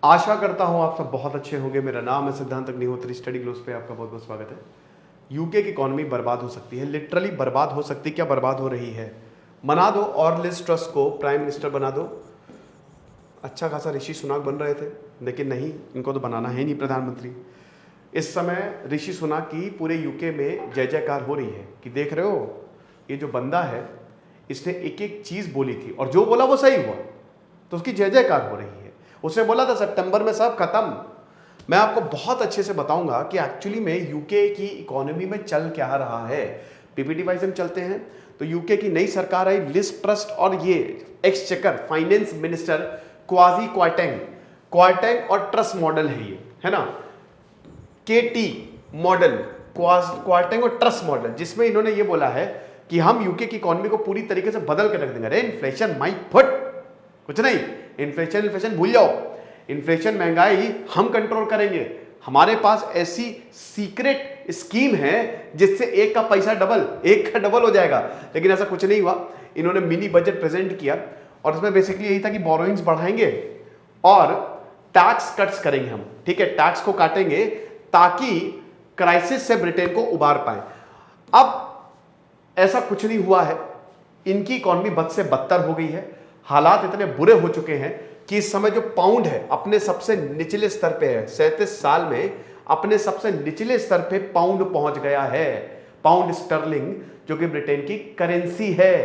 आशा करता हूं आप सब बहुत अच्छे होंगे। मेरा नाम है सिद्धांत अग्निहोत्री, स्टडी ग्लोस पे आपका बहुत बहुत स्वागत है। यूके की इकोनॉमी बर्बाद हो सकती है, लिटरली बर्बाद हो सकती है। क्या बर्बाद हो रही है? मना दो और लिज ट्रस को प्राइम मिनिस्टर बना दो। अच्छा खासा ऋषि सुनाक बन रहे थे, लेकिन नहीं, इनको तो बनाना है नहीं प्रधानमंत्री। इस समय ऋषि सुनाक की पूरे यूके में जय जयकार हो रही है कि देख रहे हो, ये जो बंदा है इसने एक एक चीज बोली थी और जो बोला वो सही हुआ, तो उसकी जय जयकार हो रही है। उसने बोला था सितंबर में सब खत्म। मैं आपको बहुत अच्छे से बताऊंगा कि एक्चुअली में यूके की इकोनॉमी में चल क्या रहा है। पीपीटी वाइज हम चलते हैं तो यूके की नई सरकार आई, लिज ट्रस और ये exchequer finance minister quasi Kwarteng और ट्रस्ट मॉडल है ये, है ना, केटी मॉडल, क्वार्टेंग और ट्रस्ट मॉडल, जिसमें इन्होंने ये बोला है कि हम यूके की इकोनॉमी को पूरी तरीके से बदल के रख देंगे। अरे इन्फ्लेशन माई फुट, कुछ नहीं, इन्फ्लेशन भूल जाओ। इन्फ्लेशन महंगाई हम कंट्रोल करेंगे। हमारे पास ऐसी सीक्रेट स्कीम है जिससे एक का पैसा डबल, एक का डबल हो जाएगा, लेकिन ऐसा कुछ नहीं हुआ। इन्होंने मिनी बजट प्रेजेंट किया और इसमें बेसिकली यही था कि बोरोइंग्स बढ़ाएंगे और टैक्स कट्स करेंगे हम, ठीक है, टैक्स को काटेंगे ताकि क्राइसिस से ब्रिटेन को उबार पाए। अब ऐसा कुछ नहीं हुआ है, इनकी इकोनॉमी बद से बदतर हो गई है। हालात इतने बुरे हो चुके हैं कि इस समय जो पाउंड है अपने सबसे निचले स्तर पे है। 37 साल में अपने सबसे निचले स्तर पे पाउंड पहुंच गया है, पाउंड स्टर्लिंग, जो कि ब्रिटेन की करेंसी है।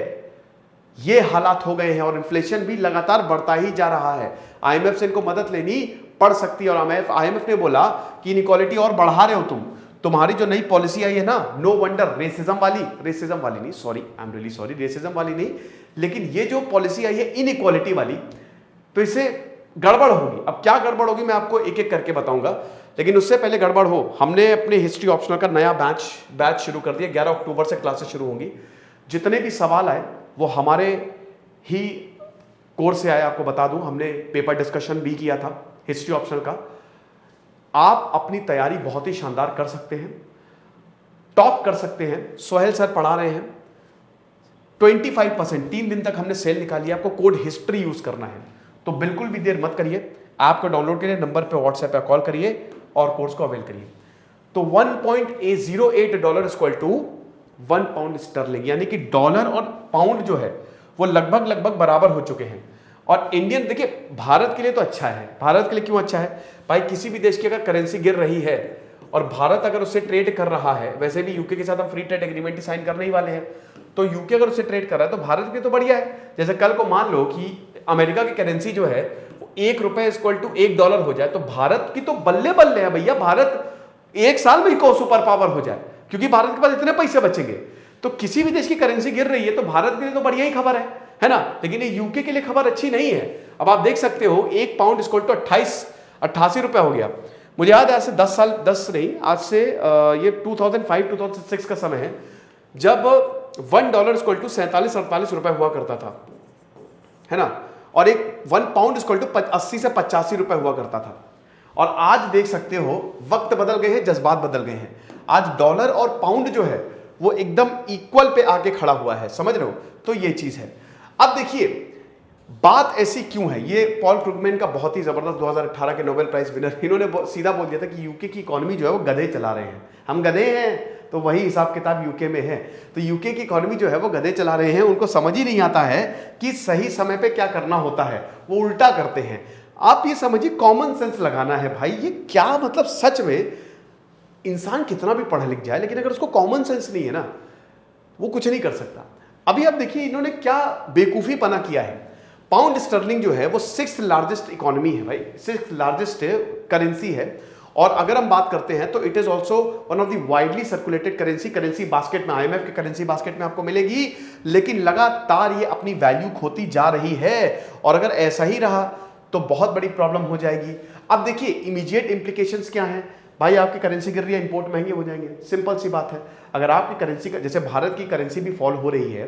ये हालात हो गए हैं और इन्फ्लेशन भी लगातार बढ़ता ही जा रहा है। आईएमएफ से इनको मदद लेनी पड़ सकती है और आईएमएफ ने बोला कि इनइक्वालिटी और बढ़ा रहे हो तुम्हारी जो नई पॉलिसी आई है ना, नो वंडर, रेसिज्म वाली नहीं, sorry, I am really sorry, racism वाली नहीं, लेकिन ये जो पॉलिसी आई है इनइक्वालिटी वाली, तो इससे गड़बड़ होगी। अब क्या गड़बड़ होगी मैं आपको एक एक करके बताऊंगा, लेकिन उससे पहले गड़बड़ हो, हमने अपने हिस्ट्री ऑप्शनल का नया बैच शुरू कर दिया। 11 अक्टूबर से क्लासेस शुरू होंगी। जितने भी सवाल आए वो हमारे ही कोर्स से आए, आपको बता दूं, हमने पेपर डिस्कशन भी किया था हिस्ट्री ऑप्शनल का। आप अपनी तैयारी बहुत ही शानदार कर सकते हैं, टॉप कर सकते हैं। सोहेल सर पढ़ा रहे हैं 25%, 3 दिन तक हमने सेल निकाली है। आपको कोड हिस्ट्री यूज करना है, तो बिल्कुल भी देर मत करिए, ऐप को डाउनलोड करिए, नंबर पे व्हाट्सएप पे कॉल करिए और कोर्स को अवेल करिए। तो $1.08 इक्वल टू 1 पाउंड स्टर्लिंग, यानी कि डॉलर और पाउंड जो है वो लगभग बराबर हो चुके हैं। और इंडियन, देखिए भारत के लिए तो अच्छा है। भारत के लिए क्यों अच्छा है भाई? किसी भी देश की अगर करेंसी गिर रही है और भारत अगर उससे ट्रेड कर रहा है, वैसे भी यूके के साथ हम फ्री ट्रेड एग्रीमेंट ही साइन करने ही वाले हैं, तो यूके अगर उससे ट्रेड कर रहा है तो भारत के लिए तो बढ़िया है। जैसे कल को मान लो कि अमेरिका की करेंसी जो है ₹1 इक्वल टू $1 हो जाए, तो भारत की तो बल्ले बल्ले है भैया। भारत एक साल में ही को सुपर पावर हो जाए, क्योंकि भारत के पास इतने पैसे बचेंगे। तो किसी भी देश की करेंसी गिर रही है तो भारत के लिए तो बढ़िया ही खबर है ना। लेकिन ये यूके के लिए खबर अच्छी नहीं है। अब आप देख सकते हो 1 पाउंड इक्वल टू 88 रुपए हो गया। मुझे याद है आज से 10 नहीं, आज से ये 2005-2006 का समय है, जब $1 इक्वल टू 47-48 रुपए हुआ करता था, है ना, और एक 1 पाउंड इक्वल टू 80 से 85 रुपए हुआ करता था। और आज देख सकते हो वक्त बदल गए हैं, जज्बात बदल गए हैं। आज डॉलर और पाउंड जो है वो एकदम इक्वल पे आके खड़ा हुआ है, समझ रहे हो? तो ये चीज है। अब देखिए बात ऐसी क्यों है, ये पॉल क्रुगमैन का बहुत ही जबरदस्त 2018 के नोबेल प्राइज विनर, इन्होंने सीधा बोल दिया था कि यूके की इकोनॉमी जो है वो गधे चला रहे हैं। हम गधे हैं, तो वही हिसाब किताब यूके में है। तो यूके की इकोनॉमी जो है वो गधे चला रहे हैं। उनको समझ ही नहीं आता है कि सही समय पे क्या करना होता है, वो उल्टा करते हैं। आप ये समझिए, कॉमन सेंस लगाना है भाई। ये क्या मतलब, सच में इंसान कितना भी पढ़ लिख जाए, लेकिन अगर उसको कॉमन सेंस नहीं है ना, वो कुछ नहीं कर सकता। अभी आप देखिए इन्होंने क्या बेवकूफी पना किया है। पाउंड स्टर्लिंग जो है वो 6th लार्जेस्ट इकोनॉमी है भाई, 6th लार्जेस्ट करेंसी है। और अगर हम बात करते हैं तो it is also one of the widely circulated currency basket में, आईएमएफ के करेंसी बास्केट में आपको मिलेगी। लेकिन लगातार ये अपनी वैल्यू खोती जा रही है और अगर ऐसा ही रहा तो बहुत बड़ी प्रॉब्लम हो जाएगी। अब देखिए इमीडिएट इंप्लीकेशंस क्या हैं भाई? आपकी करेंसी गिर रही है, इंपोर्ट महंगे हो जाएंगे, सिंपल सी बात है। अगर आपकी करेंसी का, जैसे भारत की करेंसी भी फॉल हो रही है,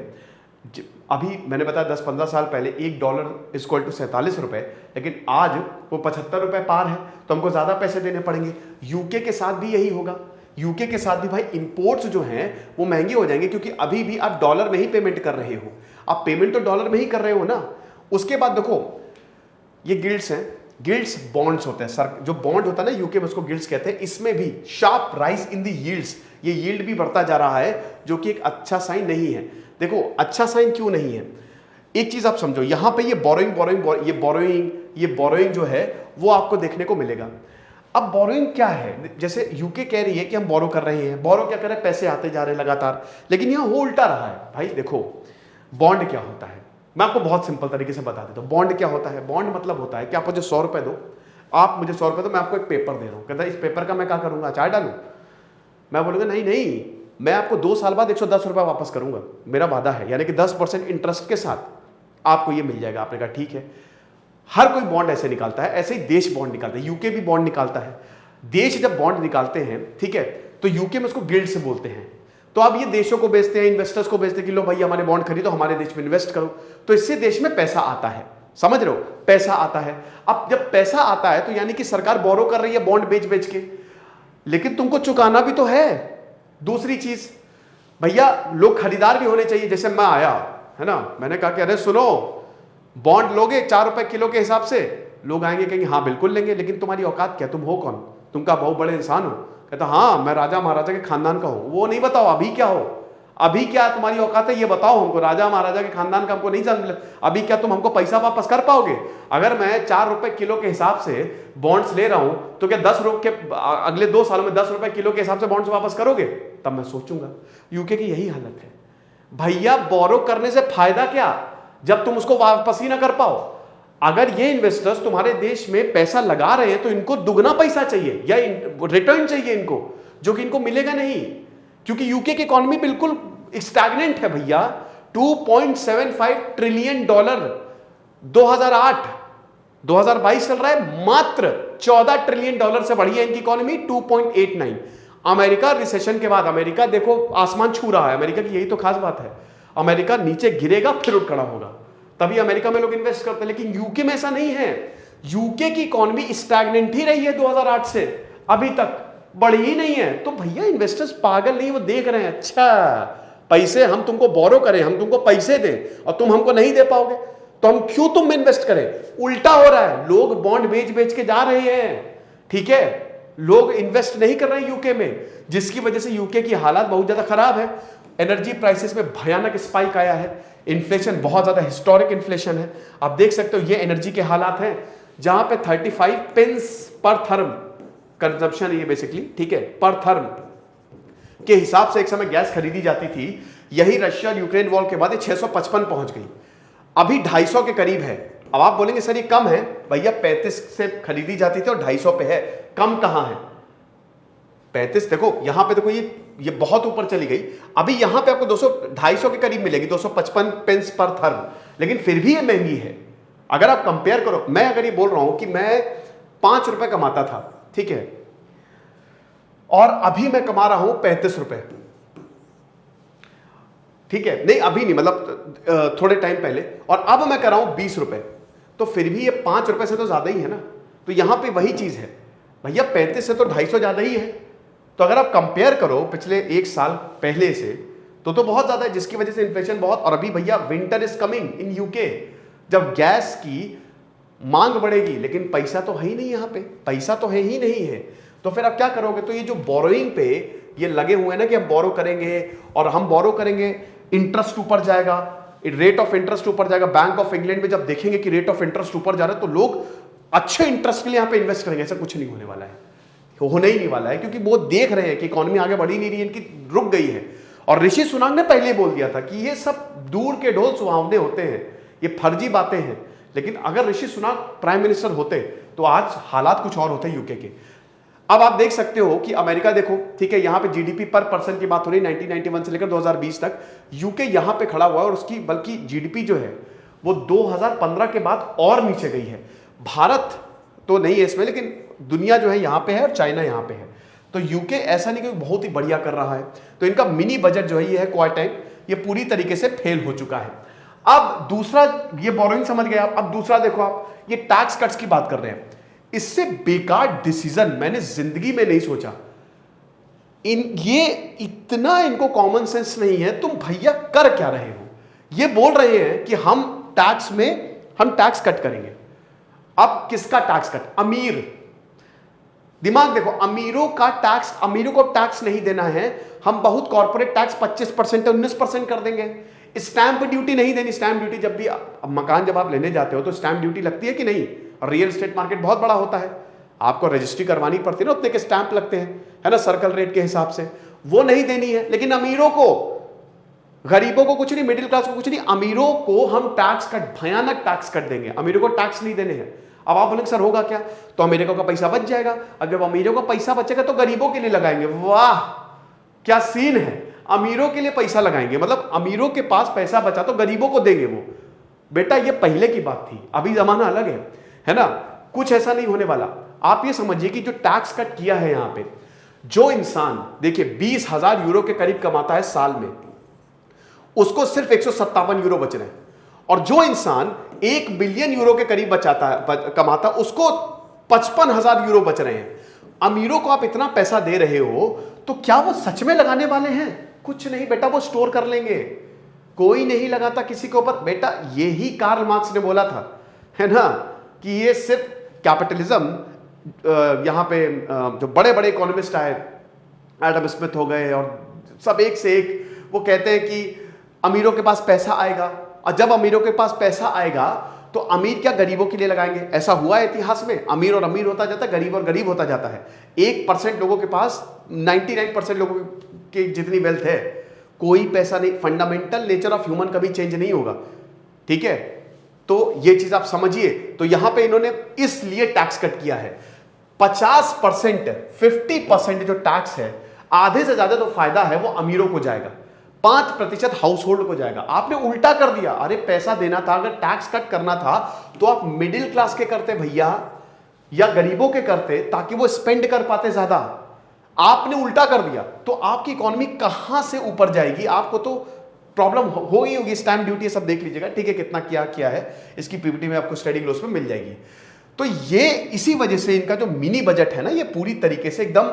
अभी मैंने बताया 10-15 साल पहले $1 इक्वल टू 47 रुपए, लेकिन आज वो 75 रुपए पार है, तो हमको ज्यादा पैसे देने पड़ेंगे। यूके के साथ भी यही होगा। यूके के साथ भी भाई इंपोर्ट्स जो हैं वो महंगे हो जाएंगे, क्योंकि अभी भी आप डॉलर में ही पेमेंट कर रहे हो। आप पेमेंट तो डॉलर में ही कर रहे हो ना। उसके बाद देखो ये गिल्ड्स हैं, गिल्ड्स बॉन्ड्स होते हैं सर, जो बॉन्ड होता है ना यूके में उसको गिल्ड्स कहते हैं। इसमें भी sharp rise in the yields, ये यील्ड भी बढ़ता जा रहा है, जो कि एक अच्छा साइन नहीं है। देखो अच्छा साइन क्यों नहीं है, एक चीज आप समझो, यहां पे ये बोरोइंग जो है वो आपको देखने को मिलेगा। अब बोरोइंग क्या है, जैसे यूके कह रही है कि हम बोरो कर रहे हैं, बोरो क्या कर रहे हैं, पैसे आते जा रहे हैं लगातार, लेकिन यहां हो उल्टा रहा है। भाई देखो बॉन्ड क्या होता है, मैं आपको बहुत सिंपल तरीके से बता देता हूं। बॉन्ड क्या होता है, बॉन्ड मतलब होता है कि आप मुझे 100 रुपए दो, आप मुझे 100 रुपए दो, मैं आपको एक पेपर दे रहा हूं, कहता है इस पेपर का मैं क्या करूंगा, अचार डालूं। मैं बोलूंगा नहीं नहीं, मैं आपको 2 साल बाद 110 रुपए वापस करूंगा, मेरा वादा है, यानी कि 10% इंटरेस्ट के साथ आपको ये मिल जाएगा। आपने कहा ठीक है। हर कोई बॉन्ड ऐसे निकालता है, ऐसे ही देश बॉन्ड निकालता है, यूके भी बॉन्ड निकालता है। देश जब बॉन्ड निकालते हैं, ठीक है, तो यूके में उसको गिल्ड से बोलते हैं। तो अब ये देशों को बेचते हैं, इन्वेस्टर्स को बेचते हैं कि लो भाई हमारे बॉन्ड खरीदो, हमारे देश में इन्वेस्ट करो, तो इससे देश में पैसा आता है, समझ रहे हो, पैसा आता है। अब जब पैसा आता है तो यानी कि सरकार बोरो कर रही है बॉन्ड बेच बेच के, लेकिन तुमको चुकाना भी तो है। दूसरी चीज भैया, लोग खरीदार भी होने चाहिए। जैसे मैं आया है ना, मैंने कहा कि अरे सुनो बॉन्ड लोगे 4 रुपए किलो के हिसाब से, लोग आएंगे कहेंगे हाँ बिल्कुल लेंगे, लेकिन तुम्हारी औकात क्या, तुम हो कौन, तुम का बहुत बड़े इंसान हो। कहता हाँ मैं राजा महाराजा के खानदान का हूं, वो नहीं बताओ अभी क्या हो, अभी क्या तुम्हारी औकात है ये बताओ हमको, राजा महाराजा के खानदान का हमको नहीं जान, अभी क्या तुम हमको पैसा वापस कर पाओगे। अगर मैं 4 रुपए किलो के हिसाब से बॉन्ड्स ले रहा हूं तो क्या 10 रुपए अगले 2 सालों में 10 रुपए किलो के हिसाब से बॉन्ड्स वापस करोगे, तब मैं सोचूंगा। यूके की यही हालत है भैया, बोरो करने से फायदा क्या जब तुम उसको वापस ही ना कर पाओ। अगर ये इन्वेस्टर्स तुम्हारे देश में पैसा लगा रहे हैं तो इनको दुगना पैसा चाहिए या रिटर्न चाहिए इनको, जो कि इनको मिलेगा नहीं, क्योंकि यूके की इकोनॉमी बिल्कुल स्टैग्नेंट है भैया। 2.75 ट्रिलियन डॉलर 2022 चल रहा है, मात्र 14 ट्रिलियन डॉलर से बढ़ी है इनकी इकोनॉमी 2.89। अमेरिका रिसेशन के बाद, अमेरिका देखो आसमान छू रहा है, अमेरिका की यही तो खास बात है, अमेरिका नीचे गिरेगा फिर उठ खड़ा होगा, तभी अमेरिका में लोग इन्वेस्ट करते हैं। लेकिन यूके में ऐसा नहीं है, यूके की इकोनॉमी स्टैग्नेंट ही रही है 2008 से अभी तक, बढ़ी ही नहीं है। तो भैया इन्वेस्टर्स पागल नहीं, वो देख रहे हैं अच्छा पैसे हम तुमको बोरो करें, हम तुमको पैसे दें और तुम हमको नहीं दे पाओगे, तो हम क्यों तुम में इन्वेस्ट करें। उल्टा हो रहा है, लोग बॉन्ड बेच बेच के जा रहे हैं, ठीक है, लोग इन्वेस्ट नहीं कर रहे हैं यूके में, जिसकी वजह से यूके की हालात बहुत ज्यादा खराब है। एनर्जी प्राइसेस में भयानक स्पाइक आया है, इन्फ्लेशन बहुत ज्यादा हिस्टोरिक इन्फ्लेशन है। आप देख सकते हो ये एनर्जी के हालात हैं, जहां पे 35 पेंस पर थर्म कंजप्शन है ये बेसिकली, ठीक है, पर थर्म के हिसाब से एक समय गैस खरीदी जाती थी। यही रशिया और यूक्रेन वॉर के बाद 655 पहुंच गई, अभी 250 के करीब है। अब आप बोलेंगे सर ये कम है, भैया 35 से खरीदी जाती थी और 250 पे है, कम कहां है 35। देखो यहां पे देखो ये बहुत ऊपर चली गई, अभी यहां पे आपको 200-250 के करीब मिलेगी, 255 पेंस पर थर्म, लेकिन फिर भी ये महंगी है। अगर आप कंपेयर करो, मैं अगर ये बोल रहा हूं कि मैं 5 रुपए कमाता था, ठीक है, और अभी मैं कमा रहा हूं 35 रुपए, ठीक है, नहीं अभी नहीं, मतलब थोड़े टाइम पहले, और अब मैं कर रहा हूं 20 रुपए, तो फिर भी ये 5 रुपए से तो ज्यादा ही है ना। तो यहां पे वही चीज है भैया, 35 से तो 250 ज्यादा ही है। तो अगर आप कंपेयर करो पिछले 1 साल पहले से, तो बहुत ज्यादा है, जिसकी वजह से इन्फ्लेशन बहुत। और अभी भैया winter is coming in UK, जब गैस की मांग बढ़ेगी, लेकिन पैसा तो है ही नहीं, यहां पे पैसा तो है ही नहीं है, तो फिर आप क्या करोगे। तो ये जो बोरोइंग पे ये लगे हुए हैं ना कि हम बोरो करेंगे और हम बोरो करेंगे, इंटरेस्ट ऊपर जाएगा, रेट ऑफ इंटरेस्ट ऊपर जाएगा। बैंक ऑफ इंग्लैंड में जब देखेंगे कि रेट ऑफ इंटरेस्ट ऊपर जा रहा है तो लोग अच्छे इंटरेस्ट के लिए यहां पे इन्वेस्ट करेंगे। ऐसा कुछ नहीं होने वाला है, होने ही नहीं वाला है, क्योंकि वो देख रहे हैं कि इकोनॉमी आगे बढ़ी नहीं रही है, इनकी रुक गई है। और ऋषि सुनाक ने पहले बोल दिया था कि ये सब दूर के ढोल सुहावने होते हैं, ये फर्जी बातें हैं। लेकिन अगर ऋषि सुनाक प्राइम मिनिस्टर होते तो आज हालात कुछ और होते यूके के। अब आप देख सकते हो कि अमेरिका देखो, ठीक है, यहां पे जीडीपी पर पर्सन की बात हो रही है 1991 से लेकर 2020 तक, यूके यहां पे खड़ा हुआ है और उसकी बल्कि जीडीपी जो है वो 2015 के बाद और नीचे गई है। भारत तो नहीं है इसमें, लेकिन दुनिया जो है यहां पे है और चाइना यहां पे है। तो यूके ऐसा नहीं कि बहुत ही बढ़िया कर रहा है, तो इनका मिनी बजट जो है ये है क्वार्टाइल, ये पूरी तरीके से फेल हो चुका है। अब दूसरा, ये बोरोइंग समझ गए आप। अब दूसरा देखो आप, ये टैक्स कट्स की बात कर रहे हैं, इससे बेकार डिसीजन मैंने जिंदगी में नहीं सोचा। ये इतना इनको कॉमन सेंस नहीं है। तुम भैया कर क्या रहे हो, ये बोल रहे हैं कि हम टैक्स कट करेंगे। अब किसका टैक्स कट? अमीर। दिमाग देखो, अमीरों का टैक्स, अमीरों को टैक्स नहीं देना है, हम बहुत कॉर्पोरेट टैक्स 25% 19% कर देंगे। स्टैंप ड्यूटी नहीं देनी। स्टैंप ड्यूटी जब भी मकान जब आप लेने जाते हो तो स्टैंप ड्यूटी लगती है कि नहीं? रियल एस्टेट मार्केट बहुत बड़ा होता है, आपको रजिस्ट्री करवानी पड़ती है ना, उतने के स्टैंप लगते हैं, है ना, सर्कल रेट के हिसाब से, वो नहीं देनी है। लेकिन अमीरों को, गरीबों को कुछ नहीं, मिडिल क्लास को कुछ नहीं, अमीरों को हम टैक्स कट, भयानक टैक्स कट देंगे। अमीरों को टैक्स नहीं देने हैं। अब आप बोलेंगे सर होगा क्या? तो अमीरों का पैसा बच जाएगा। अब जब अमीरों का पैसा बचेगा तो गरीबों के लिए लगाएंगे। वाह क्या सीन है, अमीरों के लिए पैसा लगाएंगे, मतलब अमीरों के पास पैसा बचा तो गरीबों को देंगे वो। बेटा ये पहले की बात थी, अभी जमाना अलग है ना? कुछ ऐसा नहीं होने वाला। आप ये समझिए कि जो टैक्स कट किया है यहां पे, जो इंसान देखिए 20,000 यूरो के करीब कमाता है साल में, उसको सिर्फ 157 यूरो बच रहे हैं। और जो इंसान 1 बिलियन यूरो के करीब कमाता, उसको 55,000 यूरो बच रहे हैं। अमीरों को आप इतना पैसा दे रहे हो तो क्या वो सच में लगाने वाले हैं? कुछ नहीं बेटा, वो स्टोर कर लेंगे। कोई नहीं लगाता किसी के ऊपर। बेटा यही कार्ल मार्क्स ने बोला था, है ना, कि ये सिर्फ कैपिटलिज्म, यहां पे जो बड़े बड़े इकोनॉमिस्ट आए, एडम स्मिथ हो गए और सब एक से एक, वो कहते हैं कि अमीरों के पास पैसा आएगा, और जब अमीरों के पास पैसा आएगा तो अमीर क्या गरीबों के लिए लगाएंगे। ऐसा हुआ है इतिहास में, अमीर और अमीर होता जाता है, गरीब और गरीब होता जाता है। 1% लोगों के पास 99% लोगों की जितनी वेल्थ है, कोई पैसा नहीं। फंडामेंटल नेचर ऑफ ह्यूमन कभी चेंज नहीं होगा, ठीक है? तो ये चीज आप समझिए। तो यहां पे इन्होंने इसलिए टैक्स कट किया है। 50%, 50% जो टैक्स है, आधे से ज्यादा जो फायदा है वो अमीरों को जाएगा, 5% हाउस होल्ड को जाएगा। आपने उल्टा कर दिया। अरे पैसा देना था, अगर टैक्स कट करना था तो आप मिडिल क्लास के करते भैया, या गरीबों के करते, ताकि वो स्पेंड कर पाते ज्यादा। आपने उल्टा कर दिया तो आपकी इकोनॉमी कहां से ऊपर जाएगी? आपको तो प्रॉब्लम हो ही होगी। स्टैंप ड्यूटी सब देख लीजिएगा, ठीक है, कितना किया है, इसकी पीपीटी में आपको स्टडी ग्लोस में मिल जाएगी। तो ये इसी वजह से इनका जो मिनी बजट है ना, ये पूरी तरीके से एकदम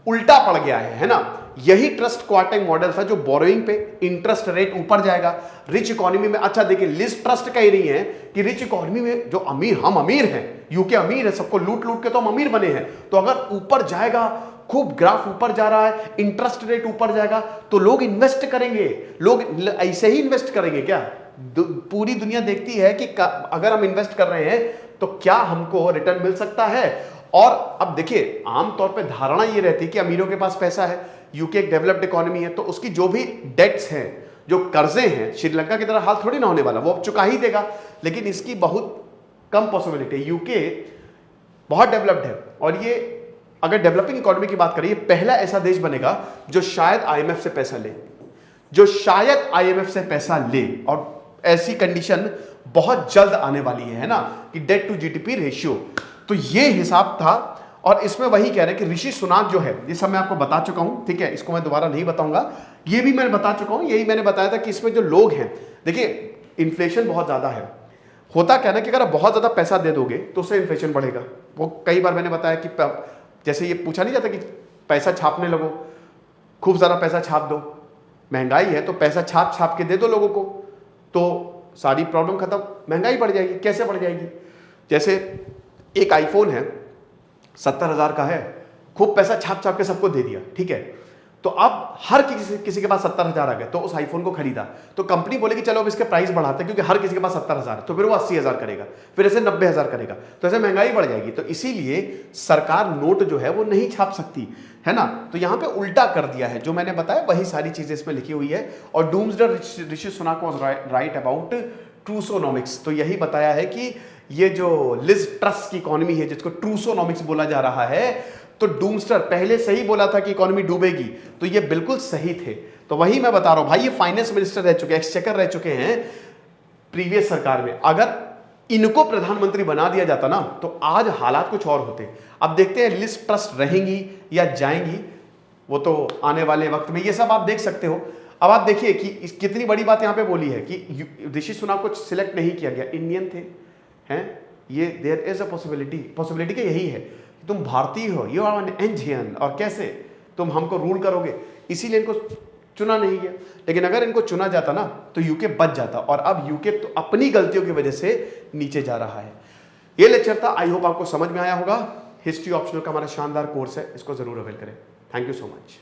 उल्टा पड़ गया है ना? यही ट्रस्ट क्वार्टाइल मॉडल था जो बोरोइंग पे इंटरेस्ट रेट ऊपर जाएगा। रिच इकोनॉमी में, अच्छा देखिए, लिज ट्रस्ट कह रही है कि रिच इकोनॉमी में जो अमीर, हम अमीर हैं, यूके अमीर है, सबको लूट लूट के तो हम अमीर बने हैं, तो अगर ऊपर जाएगा, खूब ग्राफ ऊपर जा रहा है, इंटरेस्ट रेट ऊपर जाएगा, तो लोग इन्वेस्ट करेंगे। लोग ऐसे ही इन्वेस्ट करेंगे क्या? पूरी दुनिया देखती है कि अगर हम इन्वेस्ट कर रहे हैं तो क्या हमको रिटर्न मिल सकता है। और अब देखिए, आमतौर पे धारणा ये रहती है कि अमीरों के पास पैसा है, यूके एक डेवलप्ड इकोनॉमी है, तो उसकी जो भी डेट्स हैं, जो कर्जे हैं, श्रीलंका की तरह हाल थोड़ी ना होने वाला, वो अब चुका ही देगा। लेकिन इसकी बहुत कम पॉसिबिलिटी है। यूके बहुत डेवलप्ड है, और ये अगर डेवलपिंग इकोनॉमी की बात करें, पहला ऐसा देश बनेगा जो शायद आईएमएफ से पैसा ले, और ऐसी कंडीशन बहुत जल्द आने वाली है ना, कि डेट टू जीडीपी रेशियो। तो ये हिसाब था, और इसमें वही कह रहे हैं कि ऋषि सुनाक जो है, ये सब मैं आपको बता चुका हूं, ठीक है, इसको मैं दोबारा नहीं बताऊंगा, ये भी मैंने बता चुका हूं। यही मैंने बताया था कि इसमें जो लोग हैं, देखिए इन्फ्लेशन बहुत ज्यादा है। होता क्या ना कि अगर आप बहुत ज्यादा पैसा दे दोगे तो उससे इन्फ्लेशन बढ़ेगा। वो कई बार मैंने बताया कि जैसे ये पूछा नहीं जाता कि पैसा छापने लगो, खूब सारा पैसा छाप दो, महंगाई है तो पैसा छाप छाप के दे दो लोगों को, तो सारी प्रॉब्लम खत्म। महंगाई बढ़ जाएगी। कैसे बढ़ जाएगी? जैसे एक आईफोन है, 70,000 का है, खूब पैसा छाप छाप के सबको दे दिया, ठीक है, तो अब हर किसी के पास 70,000 आ गए, तो उस आईफोन को खरीदा, तो कंपनी बोलेगी चलो अब इसके प्राइस बढ़ाते हैं, क्योंकि हर किसी के पास 70,000 है, तो फिर वो 80,000 करेगा, फिर ऐसे 90,000 करेगा, तो ऐसे महंगाई बढ़ जाएगी। तो इसीलिए सरकार नोट जो है वो नहीं छाप सकती, है ना? तो यहां पे उल्टा कर दिया है। जो मैंने बताया वही सारी चीजें इसमें लिखी हुई है। और doomsday Rishi Sunak was right about Trussonomics. तो यही बताया है कि ये जो लिज ट्रस की इकोनॉमी है, जिसको ट्रूसोनॉमिक्स बोला जा रहा है, तो डूम्स्टर पहले से ही बोला था कि इकोनॉमी डूबेगी, तो ये बिल्कुल सही थे। तो वही मैं बता रहा हूं भाई, ये फाइनेंस मिनिस्टर रह चुके, एक्सचेकर रह चुके हैं प्रीवियस सरकार में। अगर इनको प्रधानमंत्री बना दिया जाता ना, तो आज हालात कुछ और होते। अब देखते हैं लिज ट्रस्ट रहेंगी या जाएंगी, वो तो आने वाले वक्त में, ये सब आप देख सकते हो। अब आप देखिए कि कितनी बड़ी बात यहां पे बोली है कि ऋषि सुनाक को सिलेक्ट नहीं किया गया, इंडियन थे, हैं, ये देयर इज अ पॉसिबिलिटी का यही है कि तुम भारतीय हो, यू आर एन इंडियन, और कैसे तुम हमको रूल करोगे, इसीलिए इनको चुना नहीं गया। लेकिन अगर इनको चुना जाता ना, तो यूके बच जाता, और अब यूके तो अपनी गलतियों की वजह से नीचे जा रहा है। ये लेक्चर था, आई होप आपको समझ में आया होगा। हिस्ट्री ऑप्शनल का हमारा शानदार कोर्स है, इसको जरूर अवेल करें। Thank you so much.